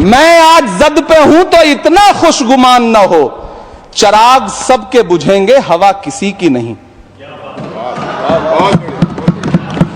मैं आज जद पे हूं तो इतना खुशगुमान न हो, चराग सबके बुझेंगे हवा किसी की नहीं।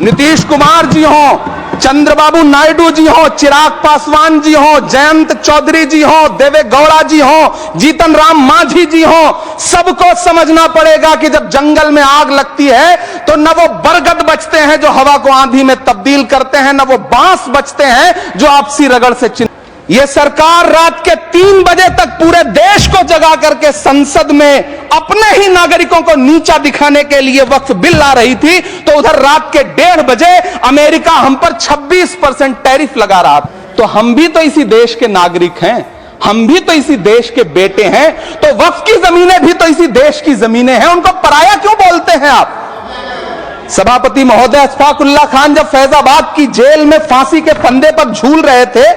नीतीश कुमार जी हो, चंद्रबाबू नायडू जी हो, चिराग पासवान जी हो, जयंत चौधरी जी हो, देवे गौड़ा जी हो, जीतन राम मांझी जी हो, सबको समझना पड़ेगा कि जब जंगल में आग लगती है तो न वो बरगद बचते हैं जो हवा को आंधी में तब्दील करते हैं, न वो बांस बचते हैं जो आपसी रगड़ से ये सरकार रात के 3 बजे तक पूरे देश को जगा करके संसद में अपने ही नागरिकों को नीचा दिखाने के लिए वक्फ बिल ला रही थी, तो उधर रात के 1:30 बजे अमेरिका हम पर 26% टैरिफ लगा रहा था। तो हम भी तो इसी देश के नागरिक हैं, हम भी तो इसी देश के बेटे हैं, तो वक्फ की जमीनें भी तो इसी देश की जमीनें हैं, उनको पराया क्यों बोलते हैं आप? सभापति महोदय, अशफाकुल्लाह खान जब फैजाबाद की जेल में फांसी के फंदे पर झूल रहे थे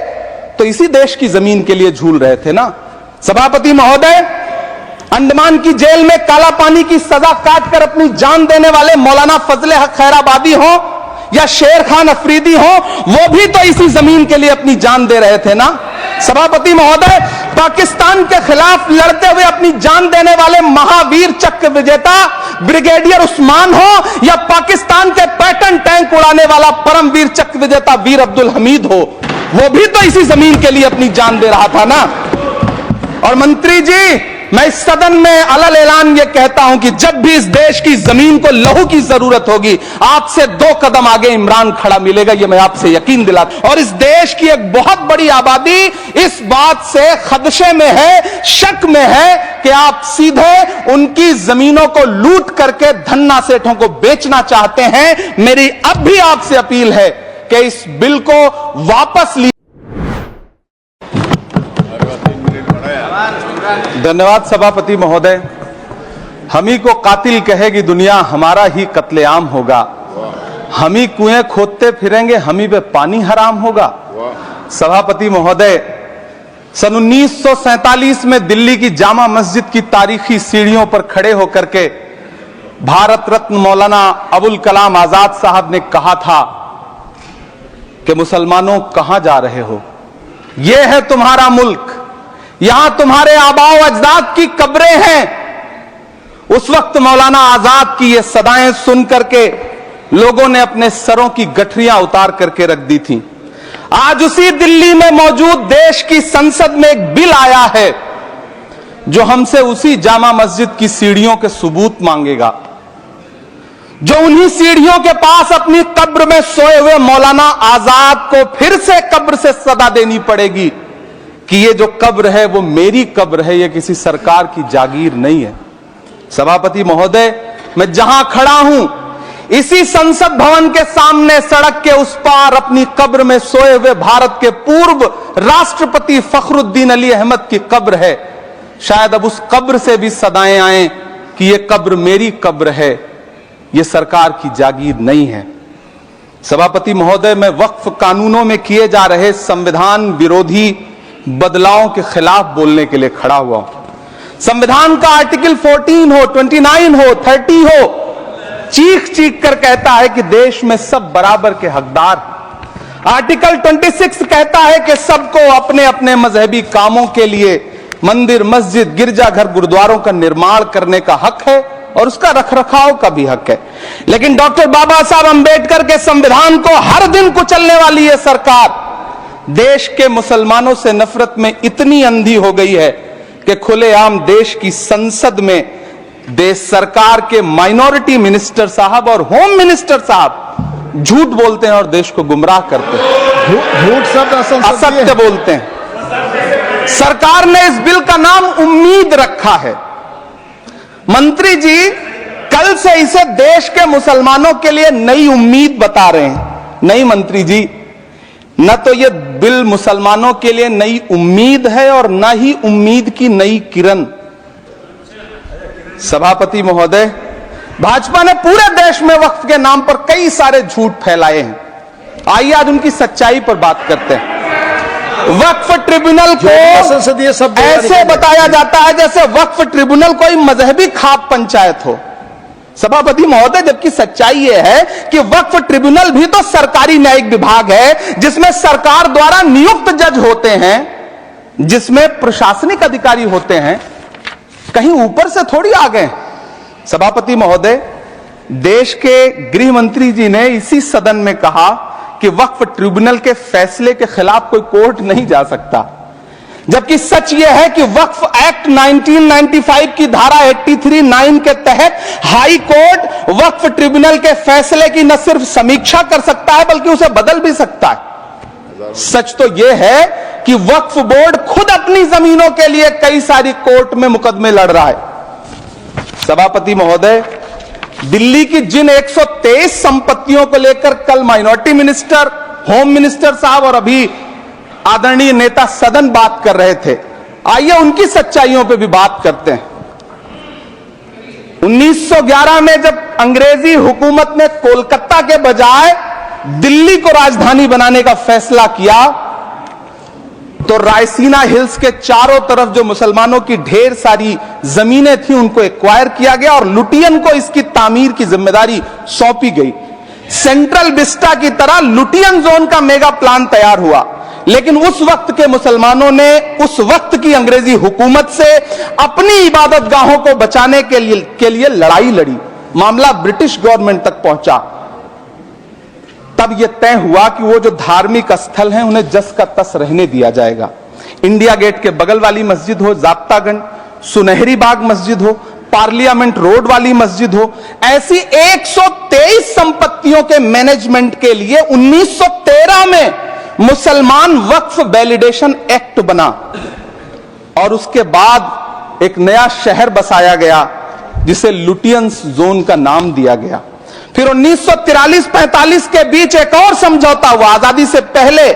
तो इसी देश की जमीन के लिए झूल रहे थे ना। सभापति महोदय, अंडमान की जेल में काला पानी की सजा काटकर अपनी जान देने वाले मौलाना फजले हक खैराबादी हो या शेर खान अफरीदी हो, वो भी तो इसी जमीन के लिए अपनी जान दे रहे थे ना। सभापति महोदय, पाकिस्तान के खिलाफ लड़ते हुए अपनी जान देने वाले महावीर चक्र विजेता ब्रिगेडियर उस्मान हो या पाकिस्तान के पैटर्न टैंक उड़ाने वाला परमवीर चक्र विजेता वीर अब्दुल हमीद हो, वो भी तो इसी जमीन के लिए अपनी जान दे रहा था ना। और मंत्री जी, मैं इस सदन में अलग ऐलान ये कहता हूं कि जब भी इस देश की जमीन को लहू की जरूरत होगी, आपसे 2 कदम आगे इमरान खड़ा मिलेगा, ये मैं आपसे यकीन दिलाता। और इस देश की एक बहुत बड़ी आबादी इस बात से खदशे में है, शक में है कि आप सीधे उनकी जमीनों को लूट करके धन्ना सेठों को बेचना चाहते हैं। मेरी अब भी आपसे अपील है कि इस बिल को वापस ली। धन्यवाद सभापति महोदय। हम ही को कातिल कहेगी दुनिया, हमारा ही कत्लेआम होगा। हम ही कुएं खोदते फिरेंगे, हम ही पे पानी हराम होगा। सभापति महोदय, सन 1947 में दिल्ली की जामा मस्जिद की तारीखी सीढ़ियों पर खड़े होकर के भारत रत्न मौलाना अबुल कलाम आजाद साहब ने कहा था कि मुसलमानों कहां जा रहे हो, यह है तुम्हारा मुल्क, यहां तुम्हारे आबाओ अजदाद की कब्रें हैं। उस वक्त मौलाना आजाद की ये सदाएं सुन करके लोगों ने अपने सरों की गठरियां उतार करके रख दी थी। आज उसी दिल्ली में मौजूद देश की संसद में एक बिल आया है जो हमसे उसी जामा मस्जिद की सीढ़ियों के सबूत मांगेगा, जो उन्हीं सीढ़ियों के पास अपनी कब्र में सोए हुए मौलाना आजाद को फिर से कब्र से सदा देनी पड़ेगी कि ये जो कब्र है वो मेरी कब्र है, ये किसी सरकार की जागीर नहीं है। सभापति महोदय, मैं जहां खड़ा हूं इसी संसद भवन के सामने सड़क के उस पार अपनी कब्र में सोए हुए भारत के पूर्व राष्ट्रपति फखरुद्दीन अली अहमद की कब्र है। शायद अब उस कब्र से भी सदाएं आए कि ये कब्र मेरी कब्र है, ये सरकार की जागीर नहीं है। सभापति महोदय, मैं वक्फ कानूनों में किए जा रहे संविधान विरोधी बदलावों के खिलाफ बोलने के लिए खड़ा हुआ हूं। संविधान का आर्टिकल 14 हो, 29 हो, 30 हो, चीख चीख कर कहता है कि देश में सब बराबर के हकदार। आर्टिकल 26 कहता है कि सबको अपने अपने मजहबी कामों के लिए मंदिर, मस्जिद, गिरजाघर, गुरुद्वारों का निर्माण करने का हक है और उसका रखरखाव का भी हक है। लेकिन डॉक्टर बाबा साहब अंबेडकर के संविधान को हर दिन कुचलने वाली यह सरकार देश के मुसलमानों से नफरत में इतनी अंधी हो गई है कि खुलेआम देश की संसद में देश सरकार के माइनॉरिटी मिनिस्टर साहब और होम मिनिस्टर साहब झूठ बोलते हैं और देश को गुमराह करते हैं। झूठ शब्द असत्य बोलते हैं। सरकार ने इस बिल का नाम उम्मीद रखा है। मंत्री जी, कल से इसे देश के मुसलमानों के लिए नई उम्मीद बता रहे हैं। नहीं मंत्री जी, न तो यह बिल मुसलमानों के लिए नई उम्मीद है और न ही उम्मीद की नई किरण। सभापति महोदय, भाजपा ने पूरे देश में वक्फ के नाम पर कई सारे झूठ फैलाए हैं। आइए आज उनकी सच्चाई पर बात करते हैं। वक्फ ट्रिब्यूनल को ऐसे बताया जाता है जैसे वक्फ ट्रिब्यूनल कोई मजहबी खाप पंचायत हो। सभापति महोदय, जबकि सच्चाई यह है कि वक्फ ट्रिब्यूनल भी तो सरकारी न्यायिक विभाग है जिसमें सरकार द्वारा नियुक्त जज होते हैं। जिसमें प्रशासनिक अधिकारी होते हैं, कहीं ऊपर से थोड़ी आ गए। सभापति महोदय, देश के गृह मंत्री जी ने इसी सदन में कहा कि वक्फ ट्रिब्यूनल के फैसले के खिलाफ कोई कोर्ट नहीं जा सकता, जबकि सच यह है कि वक्फ एक्ट 1995 की धारा 83(9) के तहत हाई कोर्ट वक्फ ट्रिब्यूनल के फैसले की न सिर्फ समीक्षा कर सकता है बल्कि उसे बदल भी सकता है। सच तो यह है कि वक्फ बोर्ड खुद अपनी जमीनों के लिए कई सारी कोर्ट में मुकदमे लड़ रहा है। सभापति महोदय, दिल्ली की जिन 123 संपत्तियों को लेकर कल माइनॉरिटी मिनिस्टर, होम मिनिस्टर साहब और अभी आदरणीय नेता सदन बात कर रहे थे, आइए उनकी सच्चाइयों पे भी बात करते हैं। 1911 में जब अंग्रेजी हुकूमत ने कोलकाता के बजाय दिल्ली को राजधानी बनाने का फैसला किया, तो रायसीना हिल्स के चारों तरफ जो मुसलमानों की ढेर सारी जमीनें थी उनको एक्वायर किया गया और लुटियन को इसकी तामीर की जिम्मेदारी सौंपी गई। सेंट्रल विस्टा की तरह लुटियन जोन का मेगा प्लान तैयार हुआ, लेकिन उस वक्त के मुसलमानों ने उस वक्त की अंग्रेजी हुकूमत से अपनी इबादत गाहों को बचाने के लिए लड़ाई लड़ी। मामला ब्रिटिश गवर्नमेंट तक पहुंचा। तब यह तय हुआ कि वो जो धार्मिक स्थल हैं उन्हें जस का तस रहने दिया जाएगा। इंडिया गेट के बगल वाली मस्जिद हो, जाप्तागंज, सुनहरी बाग मस्जिद हो, पार्लियामेंट रोड वाली मस्जिद हो, ऐसी 123 संपत्तियों के मैनेजमेंट के लिए 1913 में मुसलमान वक्फ वैलिडेशन एक्ट बना और उसके बाद एक नया शहर बसाया गया जिसे लुटियंस जोन का नाम दिया गया। फिर 1943-45 के बीच एक और समझौता हुआ आजादी से पहले,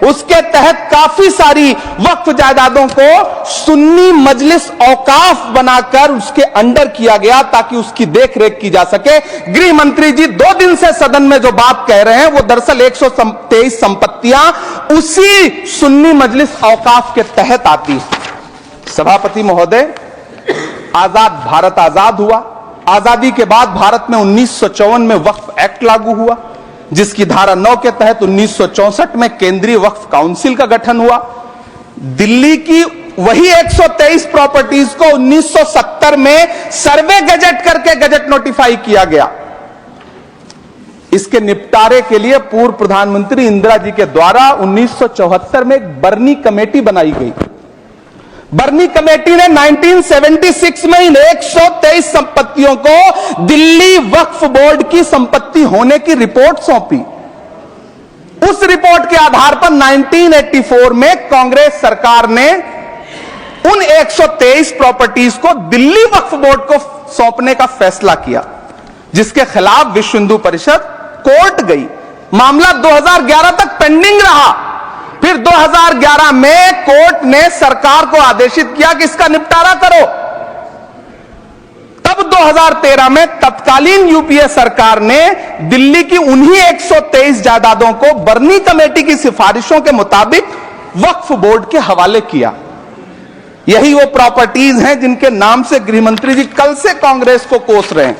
उसके तहत काफी सारी वक्फ जायदादों को सुन्नी मजलिस औकाफ बनाकर उसके अंडर किया गया ताकि उसकी देखरेख की जा सके। गृह मंत्री जी 2 दिन से सदन में जो बात कह रहे हैं वो दरअसल 123 संपत्तियां उसी सुन्नी मजलिस औकाफ के तहत आती है। सभापति महोदय, आजाद भारत आजाद हुआ। आजादी के बाद भारत में 1954 में वक्फ एक्ट लागू हुआ, जिसकी धारा 9 के तहत 1964 में केंद्रीय वक्फ काउंसिल का गठन हुआ। दिल्ली की वही 123 प्रॉपर्टीज को 1970 में सर्वे गजट करके गजट नोटिफाई किया गया। इसके निपटारे के लिए पूर्व प्रधानमंत्री इंदिरा जी के द्वारा 1974 में एक बर्नी कमेटी बनाई गई। बर्नी कमेटी ने 1976 में इन 123 संपत्तियों को दिल्ली वक्फ बोर्ड की संपत्ति होने की रिपोर्ट सौंपी। उस रिपोर्ट के आधार पर 1984 में कांग्रेस सरकार ने उन 123 प्रॉपर्टीज को दिल्ली वक्फ बोर्ड को सौंपने का फैसला किया, जिसके खिलाफ विश्व हिंदू परिषद कोर्ट गई। मामला 2011 तक पेंडिंग रहा। फिर 2011 में कोर्ट ने सरकार को आदेशित किया कि इसका निपटारा करो। तब 2013 में तत्कालीन यूपीए सरकार ने दिल्ली की उन्हीं 123 जायदादों को बर्नी कमेटी की सिफारिशों के मुताबिक वक्फ बोर्ड के हवाले किया। यही वो प्रॉपर्टीज हैं जिनके नाम से गृहमंत्री जी कल से कांग्रेस को कोस रहे हैं।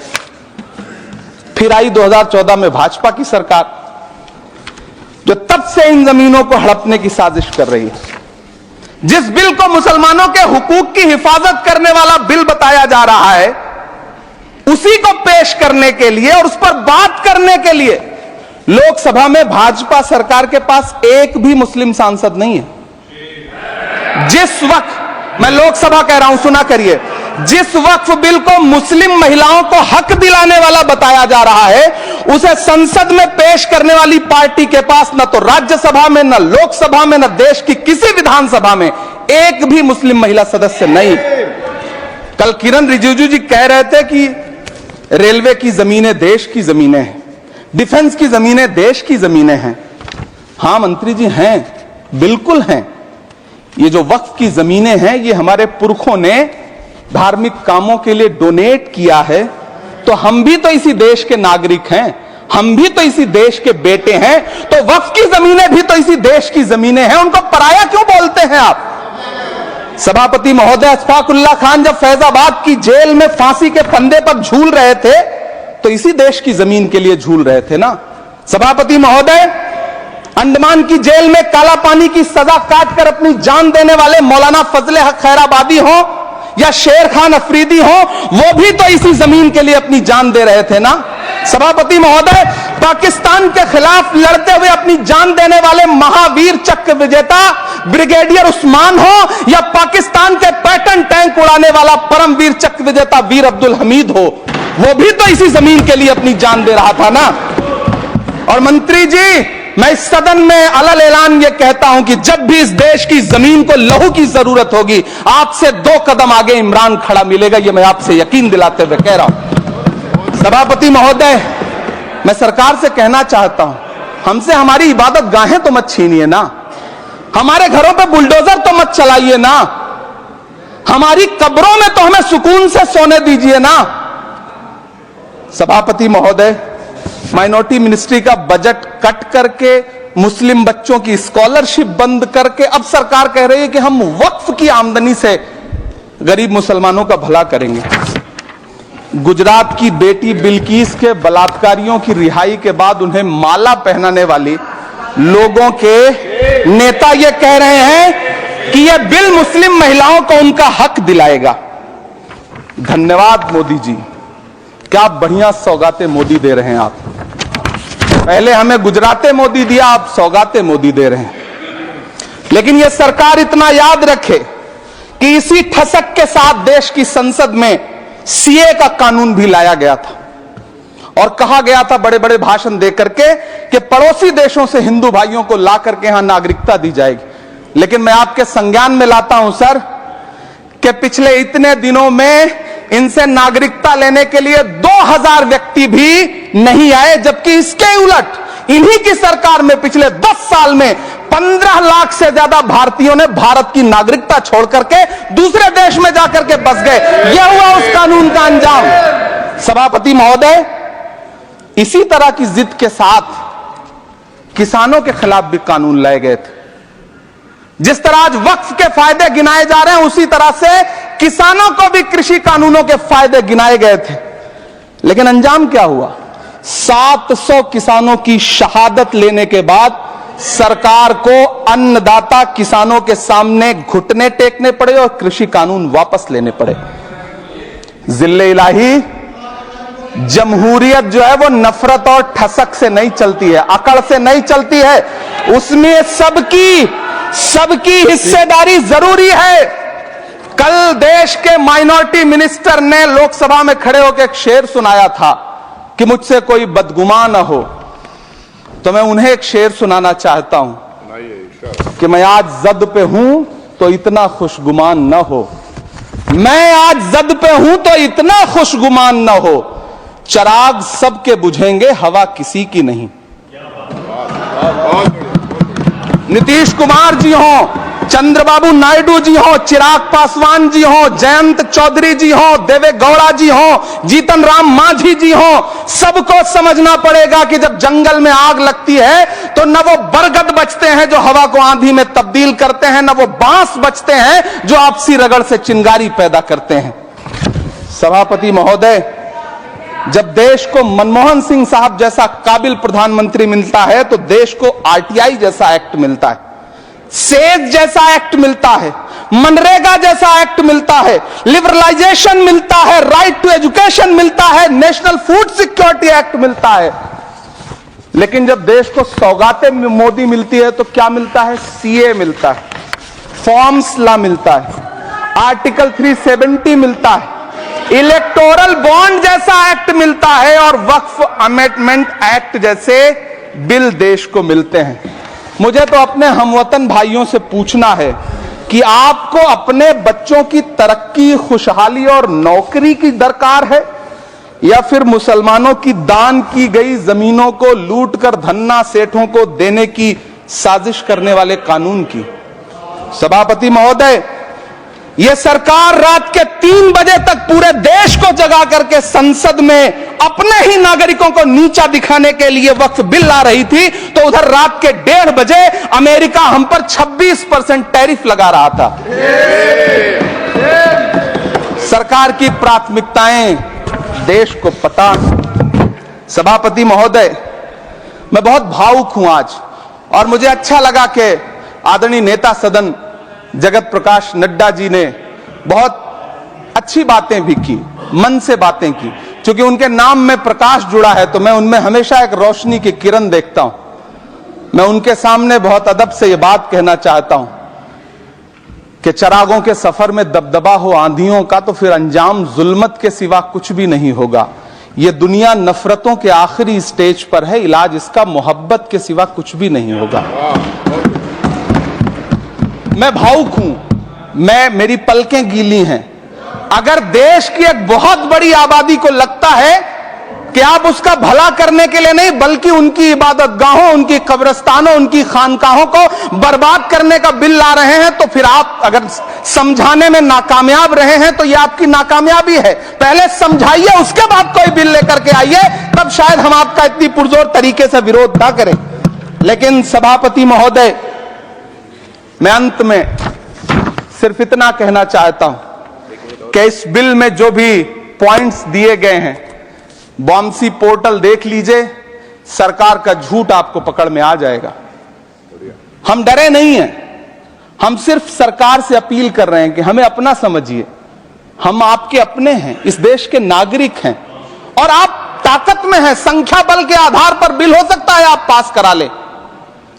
फिर आई 2014 में भाजपा की सरकार, जो तब से इन जमीनों को हड़पने की साजिश कर रही है। जिस बिल को मुसलमानों के हुकूक की हिफाजत करने वाला बिल बताया जा रहा है, उसी को पेश करने के लिए और उस पर बात करने के लिए लोकसभा में भाजपा सरकार के पास एक भी मुस्लिम सांसद नहीं है। जिस वक्त, मैं लोकसभा कह रहा हूं, सुना करिए, जिस वक्फ बिल को मुस्लिम महिलाओं को हक दिलाने वाला बताया जा रहा है, उसे संसद में पेश करने वाली पार्टी के पास न तो राज्यसभा में, न लोकसभा में, न देश की किसी विधानसभा में एक भी मुस्लिम महिला सदस्य नहीं। कल किरण रिजिजू जी कह रहे थे कि रेलवे की जमीनें देश की जमीनें हैं, डिफेंस की जमीनें देश की जमीनें हैं। हां मंत्री जी, हैं, बिल्कुल हैं। ये जो वक्फ की जमीनें हैं, ये हमारे पुरखों ने धार्मिक कामों के लिए डोनेट किया है, तो हम भी तो इसी देश के नागरिक हैं, हम भी तो इसी देश के बेटे हैं, तो वक्फ की जमीनें भी तो इसी देश की जमीनें हैं। उनको पराया क्यों बोलते हैं आप? सभापति महोदय, अशफाकुल्लाह खान जब फैजाबाद की जेल में फांसी के फंदे पर झूल रहे थे, तो इसी देश की जमीन के लिए झूल रहे थे ना। सभापति महोदय, अंडमान की जेल में काला पानी की सजा काटकर अपनी जान देने वाले मौलाना फजले हक खैराबादी हो या शेर खान अफरीदी हो, वो भी तो इसी जमीन के लिए अपनी जान दे रहे थे ना। सभापति महोदय, पाकिस्तान के खिलाफ लड़ते हुए अपनी जान देने वाले महावीर चक्र विजेता ब्रिगेडियर उस्मान हो या पाकिस्तान के पैटर्न टैंक उड़ाने वाला परमवीर चक्र विजेता वीर अब्दुल हमीद हो, वो भी तो इसी जमीन के लिए अपनी जान दे रहा था ना। और मंत्री जी, मैं इस सदन में अलल ऐलान ये कहता हूं कि जब भी इस देश की जमीन को लहू की जरूरत होगी, आपसे 2 कदम आगे इमरान खड़ा मिलेगा, ये मैं आपसे यकीन दिलाते हुए कह रहा हूं। सभापति महोदय, मैं सरकार से कहना चाहता हूं, हमसे हमारी इबादत गाहें तो मत छीनिए ना, हमारे घरों पे बुलडोजर तो मत चलाइए ना, हमारी कब्रों में तो हमें सुकून से सोने दीजिए ना। सभापति महोदय, माइनॉरिटी मिनिस्ट्री का बजट कट करके, मुस्लिम बच्चों की स्कॉलरशिप बंद करके अब सरकार कह रही है कि हम वक्फ की आमदनी से गरीब मुसलमानों का भला करेंगे। गुजरात की बेटी बिल्किस के बलात्कारियों की रिहाई के बाद उन्हें माला पहनाने वाली लोगों के नेता ये कह रहे हैं कि यह बिल मुस्लिम महिलाओं को उनका हक दिलाएगा। धन्यवाद मोदी जी, क्या बढ़िया सौगातें मोदी दे रहे हैं आप। पहले हमें गुजराते मोदी दिया, आप सौगाते मोदी दे रहे हैं। लेकिन यह सरकार इतना याद रखे कि इसी ठसक के साथ देश की संसद में सीए का कानून भी लाया गया था और कहा गया था बड़े बड़े भाषण देकर के कि पड़ोसी देशों से हिंदू भाइयों को ला करके यहां नागरिकता दी जाएगी। लेकिन मैं आपके संज्ञान में लाता हूं सर कि पिछले इतने दिनों में इनसे नागरिकता लेने के लिए 2000 व्यक्ति भी नहीं आए, जबकि इसके उलट इन्हीं की सरकार में पिछले 10 साल में 15 लाख से ज्यादा भारतीयों ने भारत की नागरिकता छोड़ करके दूसरे देश में जाकर के बस गए। यह हुआ उस कानून का अंजाम। सभापति महोदय, इसी तरह की जिद के साथ किसानों के खिलाफ भी कानून लाए गए थे। जिस तरह आज वक्फ के फायदे गिनाए जा रहे हैं, उसी तरह से किसानों को भी कृषि कानूनों के फायदे गिनाए गए थे। लेकिन अंजाम क्या हुआ? 700 किसानों की शहादत लेने के बाद सरकार को अन्नदाता किसानों के सामने घुटने टेकने पड़े और कृषि कानून वापस लेने पड़े। जिल्ले इलाही, जमहूरियत जो है वो नफरत और ठसक से नहीं चलती है, अकड़ से नहीं चलती है, उसमें सबकी हिस्सेदारी जरूरी है। कल देश के माइनॉरिटी मिनिस्टर ने लोकसभा में खड़े होकर एक शेर सुनाया था कि मुझसे कोई बदगुमान न हो, तो मैं उन्हें एक शेर सुनाना चाहता हूं कि मैं आज जद पे हूं तो इतना खुशगुमान न हो, मैं आज जद पे हूं तो इतना खुशगुमान न हो, चराग सबके बुझेंगे हवा किसी की नहीं। नीतीश कुमार जी हो, चंद्रबाबू नायडू जी हो, चिराग पासवान जी हो, जयंत चौधरी जी हो, देवे गौड़ा जी हो, जीतन राम मांझी जी हो, सबको समझना पड़ेगा कि जब जंगल में आग लगती है तो न वो बरगद बचते हैं जो हवा को आंधी में तब्दील करते हैं, न वो बांस बचते हैं जो आपसी रगड़ से चिंगारी पैदा करते हैं। सभापति महोदय, जब देश को मनमोहन सिंह साहब जैसा काबिल प्रधानमंत्री मिलता है तो देश को आरटीआई जैसा एक्ट मिलता है, सेज जैसा एक्ट मिलता है, मनरेगा जैसा एक्ट मिलता है, लिबरलाइजेशन मिलता है, राइट टू एजुकेशन मिलता है, नेशनल फूड सिक्योरिटी एक्ट मिलता है। लेकिन जब देश को सौगातें मोदी मिलती है तो क्या मिलता है? सीए मिलता है, फॉर्म्स लॉ मिलता है, आर्टिकल 370 मिलता है, इलेक्टोरल बॉन्ड जैसा एक्ट मिलता है और वक्फ अमेंडमेंट एक्ट जैसे बिल देश को मिलते हैं। मुझे तो अपने हमवतन भाइयों से पूछना है कि आपको अपने बच्चों की तरक्की, खुशहाली और नौकरी की दरकार है या फिर मुसलमानों की दान की गई जमीनों को लूट कर धन्ना सेठों को देने की साजिश करने वाले कानून की? सभापति महोदय, यह सरकार रात के 3 बजे तक पूरे देश को जगा करके संसद में अपने ही नागरिकों को नीचा दिखाने के लिए वक्फ बिल ला रही थी, तो उधर रात के 1:30 बजे अमेरिका हम पर 26% टैरिफ लगा रहा था। सरकार की प्राथमिकताएं देश को पता। सभापति महोदय, मैं बहुत भावुक हूं आज और मुझे अच्छा लगा कि आदरणीय नेता सदन जगत प्रकाश नड्डा जी ने बहुत अच्छी बातें भी की, मन से बातें की। क्योंकि उनके नाम में प्रकाश जुड़ा है तो मैं उनमें हमेशा एक रोशनी की किरण देखता हूं। मैं उनके सामने बहुत अदब से यह बात कहना चाहता हूं कि चरागों के सफर में दबदबा हो आंधियों का तो फिर अंजाम जुल्मत के सिवा कुछ भी नहीं होगा। यह दुनिया नफरतों के आखिरी स्टेज पर है, इलाज इसका मोहब्बत के सिवा कुछ भी नहीं होगा। मैं भावुक हूं, मेरी पलकें गीली हैं। अगर देश की एक बहुत बड़ी आबादी को लगता है कि आप उसका भला करने के लिए नहीं बल्कि उनकी इबादतगाहों, उनकी कब्रिस्तानों, उनकी खानकाहों को बर्बाद करने का बिल ला रहे हैं, तो फिर आप अगर समझाने में नाकामयाब रहे हैं तो यह आपकी नाकामयाबी है। पहले समझाइए, उसके बाद कोई बिल लेकर के आइए, तब शायद हम आपका इतनी पुरजोर तरीके से विरोध ना करें। लेकिन सभापति महोदय, मैं अंत में सिर्फ इतना कहना चाहता हूं कि इस बिल में जो भी पॉइंट्स दिए गए हैं, बॉम्सी पोर्टल देख लीजिए, सरकार का झूठ आपको पकड़ में आ जाएगा। हम डरे नहीं हैं, हम सिर्फ सरकार से अपील कर रहे हैं कि हमें अपना समझिए। हम आपके अपने हैं, इस देश के नागरिक हैं और आप ताकत में हैं। संख्या बल के आधार पर बिल हो सकता है आप पास करा ले,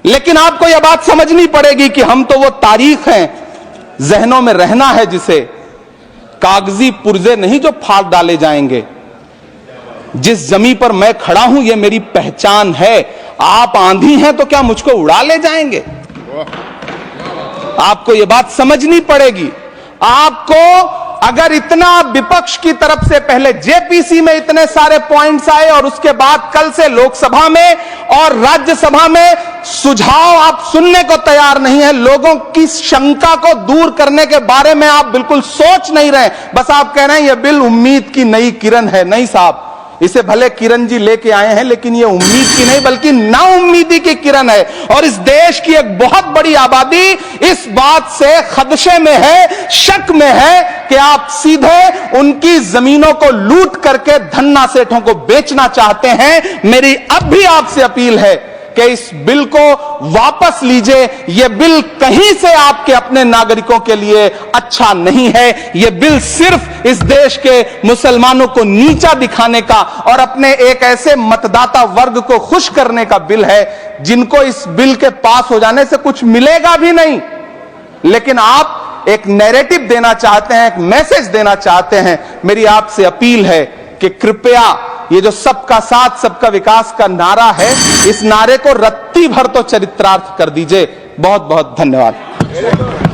लेकिन आपको यह बात समझनी पड़ेगी कि हम तो वो तारीख हैं, जहनों में रहना है जिसे कागजी पुर्जे नहीं जो फाड़ डाले जाएंगे। जिस जमीन पर मैं खड़ा हूं यह मेरी पहचान है। आप आंधी हैं तो क्या मुझको उड़ा ले जाएंगे? आपको यह बात समझनी पड़ेगी। आपको अगर इतना विपक्ष की तरफ से पहले जेपीसी में इतने सारे पॉइंट्स आए और उसके बाद कल से लोकसभा में और राज्यसभा में सुझाव आप सुनने को तैयार नहीं है, लोगों की शंका को दूर करने के बारे में आप बिल्कुल सोच नहीं रहे, बस आप कह रहे हैं यह बिल उम्मीद की नई किरण है। नहीं साहब, इसे भले किरण जी लेके आए हैं लेकिन यह उम्मीद की नहीं बल्कि नाउम्मीदी की किरण है। और इस देश की एक बहुत बड़ी आबादी इस बात से खदशे में है, शक में है कि आप सीधे उनकी जमीनों को लूट करके धन्ना सेठों को बेचना चाहते हैं। मेरी अब भी आपसे अपील है कि इस बिल को वापस लीजिए। यह बिल कहीं से आपके अपने नागरिकों के लिए अच्छा नहीं है। यह बिल सिर्फ इस देश के मुसलमानों को नीचा दिखाने का और अपने एक ऐसे मतदाता वर्ग को खुश करने का बिल है जिनको इस बिल के पास हो जाने से कुछ मिलेगा भी नहीं, लेकिन आप एक नैरेटिव देना चाहते हैं, एक मैसेज देना चाहते हैं। मेरी आपसे अपील है कि कृपया ये जो सबका साथ सबका विकास का नारा है, इस नारे को रत्ती भर तो चरित्रार्थ कर दीजिए। बहुत बहुत धन्यवाद।